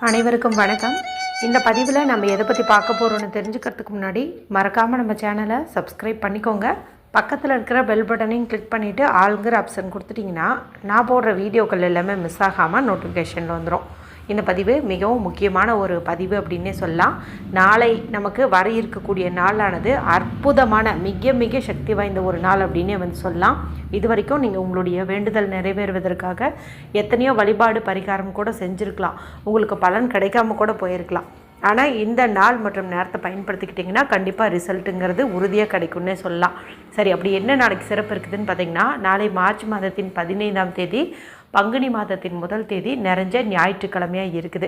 அனைவருக்கும் வணக்கம். இந்த பதிவில் நம்ம எதை பற்றி பார்க்க போகிறோன்னு தெரிஞ்சுக்கிறதுக்கு முன்னாடி மறக்காமல் நம்ம சேனலை சப்ஸ்கிரைப் பண்ணிக்கோங்க. பக்கத்தில் இருக்கிற பெல் பட்டனையும் கிளிக் பண்ணிவிட்டு ஆளுங்கிற ஆப்ஷன் கொடுத்துட்டிங்கன்னா நான் போடுற வீடியோக்கள் எல்லாமே மிஸ் ஆகாமல் நோட்டிஃபிகேஷனில் வந்துடும். இந்த பதிவு மிகவும் முக்கியமான ஒரு பதிவு அப்படின்னே சொல்லலாம். நாளை நமக்கு வர இருக்கக்கூடிய நாளானது அற்புதமான மிக மிக சக்தி வாய்ந்த ஒரு நாள் அப்படின்னே சொல்லலாம். இது வரைக்கும் நீங்கள் உங்களுடைய வேண்டுதல் நிறைவேறுவதற்காக எத்தனையோ வழிபாடு பரிகாரம் கூட செஞ்சுருக்கலாம், உங்களுக்கு பலன் கிடைக்காம கூட போயிருக்கலாம். ஆனால் இந்த நாள் மற்றும் நேரத்தை பயன்படுத்திக்கிட்டிங்கன்னா கண்டிப்பாக ரிசல்ட்டுங்கிறது உறுதியாக கிடைக்கும்னே சொல்லலாம். சரி, அப்படி என்ன நாளைக்கு சிறப்பு இருக்குதுன்னு பார்த்தீங்கன்னா, நாளை மார்ச் மாதத்தின் 15ஆம் தேதி பங்குனி மாதத்தின் முதல் தேதி நிறைஞ்ச ஞாயிற்றுக்கிழமையாக இருக்குது.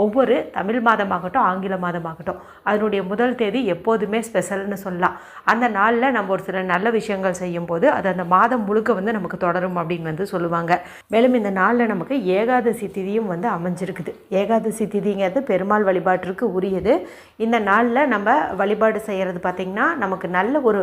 ஒவ்வொரு தமிழ் மாதமாகட்டும் ஆங்கில மாதமாகட்டும் அதனுடைய முதல் தேதி எப்போதுமே ஸ்பெஷல்னு சொல்லலாம். அந்த நாளில் நம்ம ஒரு சில நல்ல விஷயங்கள் செய்யும்போது அது அந்த மாதம் முழுக்க நமக்கு தொடரும் அப்படின்னு சொல்லுவாங்க. மேலும் இந்த நாளில் நமக்கு ஏகாதசி திதியும் அமைஞ்சிருக்குது. ஏகாதசி திதிங்கிறது பெருமாள் வழிபாட்டிற்கு உரியது. இந்த நாளில் நம்ம வழிபாடு செய்கிறது பார்த்திங்கன்னா நமக்கு நல்ல ஒரு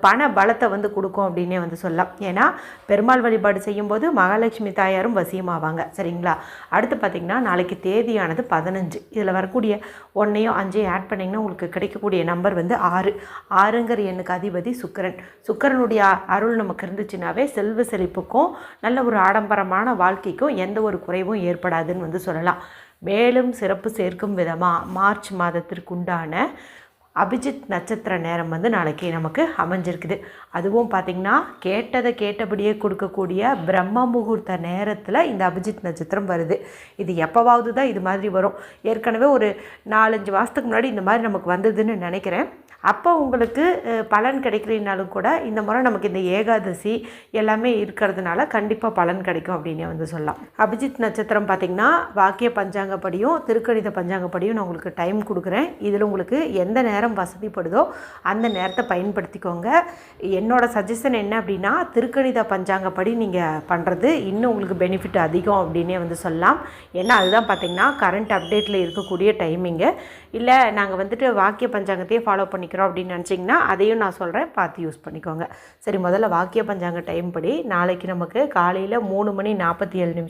பண பலத்தை கொடுக்கும் அப்படின்னே சொல்லலாம். ஏன்னா பெருமாள் வழிபாடு செய்யும்போது மகாலட்சுமி தாயாரும் வசியமாவாங்க. சரிங்களா? அடுத்து பார்த்திங்கன்னா நாளைக்கு தேதியானது 15. இதில் வரக்கூடிய 1ஐயும் 5ஐயும் ஆட் பண்ணிங்கன்னா உங்களுக்கு கிடைக்கக்கூடிய நம்பர் 6. 6ங்கிற எண்ணுக்கு அதிபதி சுக்கிரன். சுக்கிரனுடைய அருள் நமக்கு இருந்துச்சுனாவே செல்வ செழிப்புக்கும் நல்ல ஒரு ஆடம்பரமான வாழ்க்கைக்கும் எந்த ஒரு குறைவும் ஏற்படாதுன்னு சொல்லலாம். மேலும் சிறப்பு சேர்க்கும் விதமாக மார்ச் மாதத்திற்குண்டான அபிஜித் நட்சத்திர நேரம் நாளைக்கு நமக்கு அமைஞ்சிருக்குது. அதுவும் பார்த்திங்கன்னா கேட்டதை கேட்டபடியே கொடுக்கக்கூடிய பிரம்ம முகூர்த்த நேரத்தில் இந்த அபிஜித் நட்சத்திரம் வருது. இது எப்போவாவது தான் இது மாதிரி வரும். ஏற்கனவே ஒரு 4-5 மாதத்துக்கு முன்னாடி இந்த மாதிரி நமக்கு வந்ததுன்னு நினைக்கிறேன். அப்போ உங்களுக்கு பலன் கிடைக்கலனாலும் கூட இந்த முறை நமக்கு இந்த ஏகாதசி எல்லாமே இருக்கிறதுனால கண்டிப்பாக பலன் கிடைக்கும் அப்படின்னு சொல்லலாம். அபிஜித் நட்சத்திரம் பார்த்திங்கன்னா வாக்கிய பஞ்சாங்கப்படியும் திருக்கணித பஞ்சாங்கப்படியும் நான் உங்களுக்கு டைம் கொடுக்குறேன். இதில் உங்களுக்கு எந்த நேரம் வசதிப்படுதோ அந்த நேரத்தை பயன்படுத்திக்கோங்க. என்னோடய சஜஷன் என்ன அப்படின்னா, திருக்கணித பஞ்சாங்கப்படி நீங்கள் பண்ணுறது இன்னும் உங்களுக்கு பெனிஃபிட் அதிகம் அப்படின்னே சொல்லலாம். ஏன்னா அதுதான் பார்த்திங்கன்னா கரண்ட் அப்டேட்டில் இருக்கக்கூடிய டைமிங்கு. இல்லை நாங்கள் வாக்கிய பஞ்சாங்கத்தையே ஃபாலோ பண்ணிக்கிறோம் அப்படின்னு நினச்சிங்கன்னா அதையும் நான் சொல்கிறேன், பார்த்து யூஸ் பண்ணிக்கோங்க. சரி, முதல்ல வாக்கிய பஞ்சாங்க டைம் படி நாளைக்கு நமக்கு காலையில் 3:47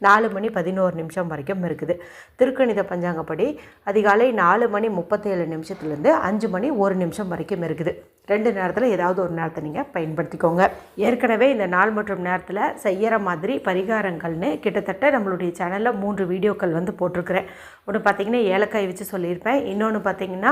4:11 வரைக்கும் இருக்குது. திருக்கணித பஞ்சாங்கப்படி அதிகாலை 4:37 5:01 வரைக்கும் இருக்குது. 2 நேரத்தில் ஏதாவது ஒரு நேரத்தை நீங்கள் பயன்படுத்திக்கோங்க. ஏற்கனவே இந்த நாள் மற்றும் நேரத்தில் செய்கிற மாதிரி பரிகாரங்கள்னு கிட்டத்தட்ட நம்மளுடைய சேனலில் 3 வீடியோக்கள் போட்டிருக்கிறேன். ஒன்று பார்த்திங்கன்னா ஏலக்காய் வச்சு சொல்லியிருப்பேன். இன்னொன்று பார்த்திங்கன்னா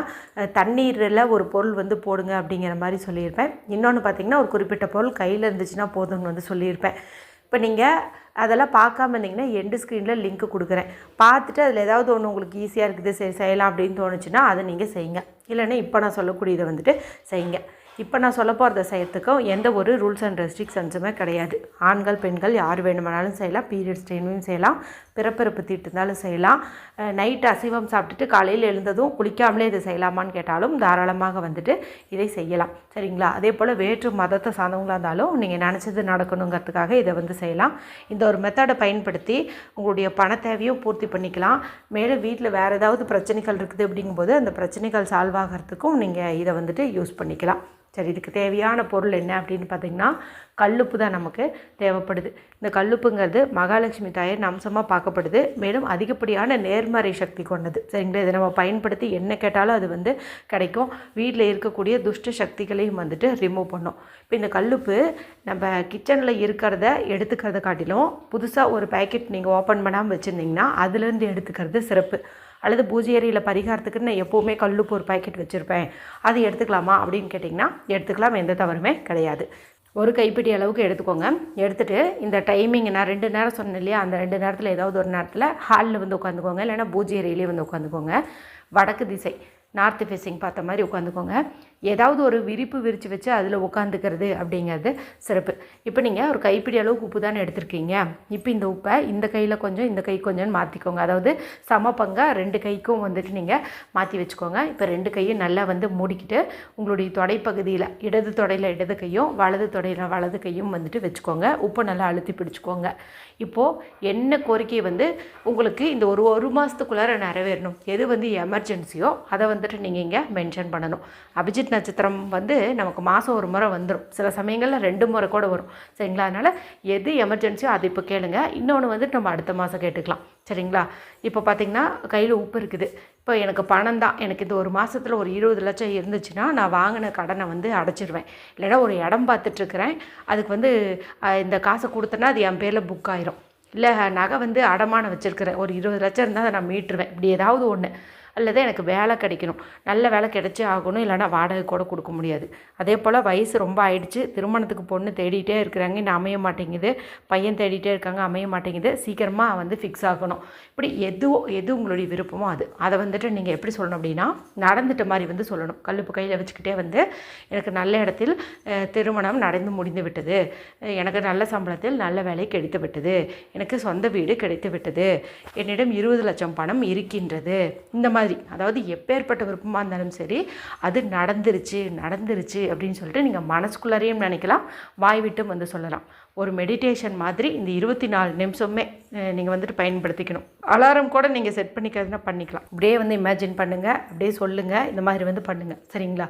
தண்ணீரில் ஒரு பொருள் போடுங்க அப்படிங்கிற மாதிரி சொல்லியிருப்பேன். இன்னொன்று பார்த்திங்கன்னா ஒரு குறிப்பிட்ட பொருள் கையில் இருந்துச்சுன்னா போதும்னு சொல்லியிருப்பேன். இப்போ நீங்கள் அதெல்லாம் பார்க்காம இருந்தீங்கன்னா எண்டு ஸ்க்ரீனில் லிங்க் கொடுக்குறேன். பார்த்துட்டு அதில் ஏதாவது ஒன்று உங்களுக்கு ஈஸியாக இருக்குது, சரி செய்யலாம் அப்படின்னு தோணுச்சுன்னா அதை நீங்கள் செய்யுங்க. இல்லைன்னா இப்போ நான் சொல்லக்கூடியதை செய்யுங்க. இப்போ நான் சொல்ல போகிறத செய்யறதுக்கும் எந்த ஒரு ரூல்ஸ் அண்ட் ரெஸ்ட்ரிக்ஷன்ஸுமே கிடையாது. ஆண்கள் பெண்கள் யார் வேணுமானாலும் செய்யலாம். பீரியட்ஸ் டைம்லையும் செய்யலாம், பிறப்பிறப்பு தீட்டு இருந்தாலும் செய்யலாம். நைட்டு அசைவம் சாப்பிட்டுட்டு காலையில் எழுந்ததும் குளிக்காமலே இதை செய்யலாமான்னு கேட்டாலும் தாராளமாக இதை செய்யலாம். சரிங்களா? அதே போல் வேற்று மதத்தை சார்ந்தவங்களாக இருந்தாலும் நீங்கள் நினச்சது நடக்கணுங்கிறதுக்காக இதை செய்யலாம். இந்த ஒரு மெத்தடை பயன்படுத்தி உங்களுடைய பண தேவையும் பூர்த்தி பண்ணிக்கலாம். மேலும் வீட்டில் வேறு ஏதாவது பிரச்சனைகள் இருக்குது அப்படிங்கும்போது அந்த பிரச்சனைகள் சால்வ் ஆகிறதுக்கும் நீங்கள் இதை யூஸ் பண்ணிக்கலாம். சரி, இதுக்கு தேவையான பொருள் என்ன அப்படின்னு பார்த்திங்கன்னா கல்லுப்பு தான் நமக்கு தேவைப்படுது. இந்த கல்லுப்புங்கிறது மகாலட்சுமி தாயார் அம்சமாக பார்க்கப்படுது. மேலும் அதிகப்படியான நேர்மறை சக்தி கொண்டது. சரிங்களா? இதை நம்ம பயன்படுத்தி என்ன கேட்டாலும் அது கிடைக்கும். வீட்டில் இருக்கக்கூடிய துஷ்ட சக்திகளையும் ரிமூவ் பண்ணும். இப்போ இந்த கல்லுப்பு நம்ம கிச்சனில் இருக்கிறத எடுத்துக்கிறத காட்டிலும் புதுசாக ஒரு பேக்கெட் நீங்கள் ஓப்பன் பண்ணாமல் வச்சுருந்தீங்கன்னா அதுலேருந்து எடுத்துக்கிறது சிறப்பு. அல்லது பூஜை அறையில் பரிகாரத்துக்கு நான் எப்போவுமே கல்லுப்பு ஒரு பேக்கெட் வச்சுருப்பேன், அது எடுத்துக்கலாமா அப்படின்னு கேட்டிங்கன்னா எடுத்துக்கலாம், எந்த தவறுமே கிடையாது. ஒரு கைப்பிடி அளவுக்கு எடுத்துக்கோங்க. எடுத்துகிட்டு இந்த டைமிங் நான் 2 நேரம் சொன்னேன் இல்லையா, அந்த 2 நேரத்தில் ஏதாவது ஒரு நேரத்தில் ஹாலில் உட்காந்துக்கோங்க. இல்லைன்னா பூஜை அறையிலே உட்காந்துக்கோங்க. வடக்கு திசை நார்த் ஃபேஸிங் பார்த்த மாதிரி உட்காந்துக்கோங்க. ஏதாவது ஒரு விரிப்பு விரித்து வச்சு அதில் உட்காந்துக்கிறது அப்படிங்கிறது சிறப்பு. இப்போ நீங்கள் ஒரு கைப்பிடி அளவுக்கு உப்பு தானே எடுத்துருக்கீங்க. இப்போ இந்த உப்பை இந்த கையில் கொஞ்சம் இந்த கை கொஞ்சம்னு மாற்றிக்கோங்க. அதாவது சம பங்காக 2 கைக்கும் நீங்கள் மாற்றி வச்சுக்கோங்க. இப்போ 2 கையும் நல்லா மூடிக்கிட்டு உங்களுடைய தொடைப்பகுதியில் இடது தொடையில் இடது கையும் வலது தொடையில் வலது கையும் வச்சுக்கோங்க. உப்பை நல்லா அழுத்தி பிடிச்சிக்கோங்க. இப்போது என்ன கோரிக்கை உங்களுக்கு இந்த ஒரு மாதத்துக்குள்ளார நிறைவேறணும், எது எமர்ஜென்சியோ அதை நீங்கள் இங்கே மென்ஷன் பண்ணணும். அபிஜித் அபிஜித் நட்சத்திரம் வந்து நமக்கு மாதம் ஒரு முறை வந்துடும், சில சமயங்களில் 2 முறை கூட வரும். சரிங்களா? அதனால் எது எமர்ஜென்சியோ அது இப்போ கேளுங்க. இன்னொன்று வந்துட்டு நம்ம அடுத்த மாதம் கேட்டுக்கலாம். சரிங்களா? இப்போ பார்த்திங்கன்னா கையில் உப்பு இருக்குது. இப்போ எனக்கு பணம் தான், எனக்கு இந்த ஒரு மாதத்தில் ஒரு 20 லட்சம் இருந்துச்சுன்னா நான் வாங்கின கடனை வந்து அடைச்சிடுவேன். இல்லைன்னா ஒரு இடம் பார்த்துட்ருக்குறேன், அதுக்கு வந்து இந்த காசை கொடுத்தேன்னா அது என் பேரில் புக் ஆயிரும். இல்லை நகை வந்து அடமானம் வச்சுருக்கிறேன், ஒரு 20 லட்சம் இருந்தால் அதை நான் மீட்டுருவேன். இப்படி ஏதாவது ஒன்று. அல்லது எனக்கு வேலை கிடைக்கணும், நல்ல வேலை கிடைச்சே ஆகணும், இல்லைனா வாடகை கூட கொடுக்க முடியாது. அதே போல் வயசு ரொம்ப ஆயிடுச்சு, திருமணத்துக்கு பொண்ணு தேடிகிட்டே இருக்கிறாங்க, இன்னும் அமைய மாட்டேங்குது, பையன் தேடிகிட்டே இருக்காங்க, அமைய மாட்டேங்குது, சீக்கிரமாக வந்து ஃபிக்ஸ் ஆகணும். இப்படி எது உங்களுடைய விருப்பமோ அதை வந்துட்டு நீங்கள் எப்படி சொல்லணும் அப்படின்னா, நடந்துட்ட மாதிரி வந்து சொல்லணும். கல்லுப்பு கையில் வச்சுக்கிட்டே வந்து, எனக்கு நல்ல இடத்தில் திருமணம் நடந்து முடிந்து விட்டது, எனக்கு நல்ல சம்பளத்தில் நல்ல வேலை கிடைத்து விட்டது, எனக்கு சொந்த வீடு கிடைத்து விட்டது, என்னிடம் 20 லட்சம் பணம் இருக்கின்றது. இந்த மாதிரி, அதாவது எப்பேற்பட்ட விருப்பமாக இருந்தாலும் சரி, அது நடந்துருச்சு அப்படின்னு சொல்லிட்டு நீங்கள் மனசுக்குள்ளாரையும் நினைக்கலாம், வாய் விட்டும் வந்து சொல்லலாம். ஒரு மெடிடேஷன் மாதிரி இந்த 24 நிமிஷமே நீங்கள் வந்துட்டு பயன்படுத்திக்கணும். அலாரம் கூட நீங்கள் செட் பண்ணிக்கிறதுனா பண்ணிக்கலாம். அப்படியே வந்து இமேஜின் பண்ணுங்கள், அப்படியே சொல்லுங்கள், இந்த மாதிரி வந்து பண்ணுங்கள். சரிங்களா?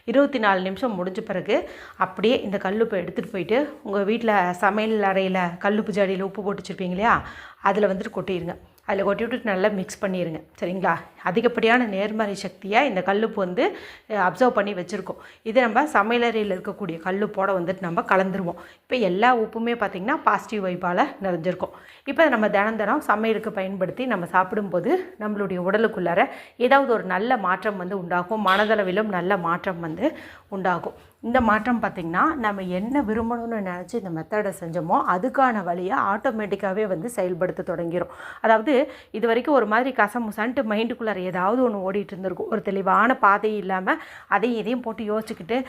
24 நிமிஷம் முடிஞ்ச பிறகு அப்படியே இந்த கல்லுப்பை எடுத்துகிட்டு போயிட்டு உங்கள் வீட்டில் சமையல் அறையில் கல்லுப்பு ஜாடியில் உப்பு போட்டு வச்சுருப்பீங்க இல்லையா, அதில் வந்துட்டு கொட்டிடுங்க. அதில் கொட்டி விட்டு நல்லா மிக்ஸ் பண்ணிடுங்க. சரிங்களா? அதிகப்படியான நேர்மறை சக்தியாக இந்த கல்லுப்பு வந்து அப்சர்வ் பண்ணி வச்சுருக்கோம். இது நம்ம சமையலறையில் இருக்கக்கூடிய கல்லுப்போடு வந்துட்டு நம்ம கலந்துருவோம். இப்போ எல்லா உப்புமே பார்த்திங்கன்னா பாசிட்டிவ் வைப்பால் நிறைஞ்சிருக்கும். இப்போ நம்ம தினம் சமையலுக்கு பயன்படுத்தி நம்ம சாப்பிடும்போது நம்மளுடைய உடலுக்குள்ளார ஏதாவது ஒரு நல்ல மாற்றம் வந்து உண்டாகும், மனதளவிலும் நல்ல மாற்றம் வந்து உண்டாகும். இந்த மாற்றம் பார்த்திங்கன்னா நம்ம என்ன விரும்பணும்னு நினச்சி இந்த மெத்தடை செஞ்சோமோ அதுக்கான வழியை ஆட்டோமேட்டிக்காகவே வந்து செயல்படுத்த தொடங்கிடும். அதாவது இது வரைக்கும் ஒரு மாதிரி கசமுசான்ட்டு மைண்டுக்குள்ளார ஏதாவது ஒன்று ஓடிட்டு இருந்திருக்கும், ஒரு தெளிவான பாதை இல்லாமல் அதையும் இதையும் போட்டு யோசிச்சுக்கிட்டு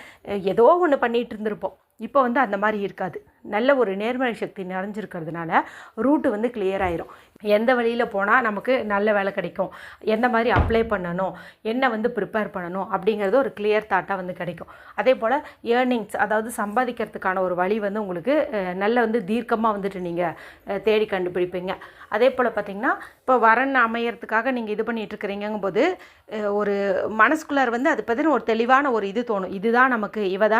ஏதோ ஒன்று பண்ணிகிட்டு இருந்திருப்போம். இப்போ வந்து அந்த மாதிரி இருக்காது. நல்ல ஒரு நேர்மறை சக்தி நிறைஞ்சிருக்கிறதுனால ரூட்டு வந்து கிளியர் ஆயிரும். எந்த வழியில் போனால் நமக்கு நல்ல வேலை கிடைக்கும், எந்த மாதிரி அப்ளை பண்ணணும், என்ன வந்து ப்ரிப்பேர் பண்ணணும் அப்படிங்கிறது ஒரு கிளியர் தாட்டாக வந்து கிடைக்கும். அதே போல் ஏர்னிங்ஸ், அதாவது சம்பாதிக்கிறதுக்கான ஒரு வழி வந்து உங்களுக்கு நல்ல வந்து தீர்க்கமாக வந்துட்டு நீங்கள் தேடி கண்டுபிடிப்பீங்க. அதே போல் பார்த்திங்கன்னா இப்போ வரன் அமையறதுக்காக நீங்கள் இது பண்ணிகிட்ருக்கிறீங்கும் போது ஒரு மனசுக்குள்ளார் வந்து அது பற்றின ஒரு தெளிவான ஒரு இது தோணும், இதுதான் நமக்கு, இவன்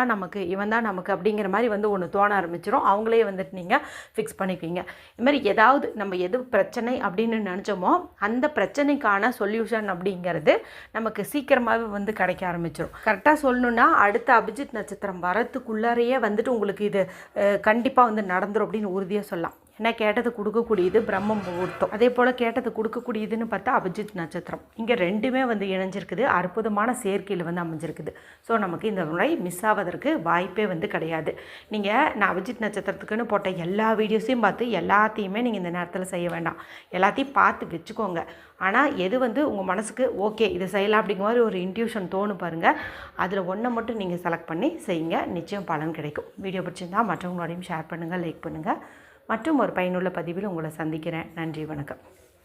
தான் நமக்கு அப்படிங்கிற மாதிரி வந்து ஒன்று தோண ஆரம்பிச்சிடும். அவங்களே வந்துட்டு நீங்கள் ஃபிக்ஸ் பண்ணிக்குவீங்க. இது மாதிரி ஏதாவது நம்ம எது பிரச்சனை அப்படின்னு நினச்சோமோ அந்த பிரச்சனைக்கான சொல்யூஷன் அப்படிங்கிறது நமக்கு சீக்கிரமாகவே வந்து கிடைக்க ஆரம்பிச்சிடும். கரெக்டாக சொல்லணுன்னா அடுத்த அபிஜித் நட்சத்திரம் வரத்துக்குள்ளாரையே வந்துட்டு உங்களுக்கு இது கண்டிப்பாக வந்து நடந்துடும் அப்படின்னு உறுதியாக சொல்லலாம். ஏன்னா கேட்டது கொடுக்கக்கூடியது பிரம்ம முகூர்த்தம், அதே போல் கேட்டது கொடுக்கக்கூடியதுன்னு பார்த்தா அபிஜித் நட்சத்திரம். இங்கே ரெண்டுமே வந்து இணைஞ்சிருக்குது, அற்புதமான சேர்க்கையில் வந்து அமைஞ்சிருக்குது. ஸோ நமக்கு இந்த முறை மிஸ் ஆவதற்கு வாய்ப்பே வந்து கிடையாது. நீங்கள் நான் அபிஜித் நட்சத்திரத்துக்குன்னு போட்ட எல்லா வீடியோஸையும் பார்த்து எல்லாத்தையுமே நீங்கள் இந்த நேரத்தில் செய்ய வேண்டாம், எல்லாத்தையும் பார்த்து வச்சுக்கோங்க. ஆனால் எது வந்து உங்கள் மனசுக்கு ஓகே இது செய்யலாம் அப்படிங்கிற மாதிரி ஒரு இன்ட்யூஷன் தோணும் பாருங்கள், அதில் ஒன்றை மட்டும் நீங்கள் செலக்ட் பண்ணி செய்யுங்க, நிச்சயம் பலன் கிடைக்கும். வீடியோ பிடிச்சிருந்தால் மற்றவங்களோடையும் ஷேர் பண்ணுங்கள், லைக் பண்ணுங்கள். மற்றும் ஒரு பயனுள்ள பதிவில் உங்களை சந்திக்கிறேன். நன்றி, வணக்கம்.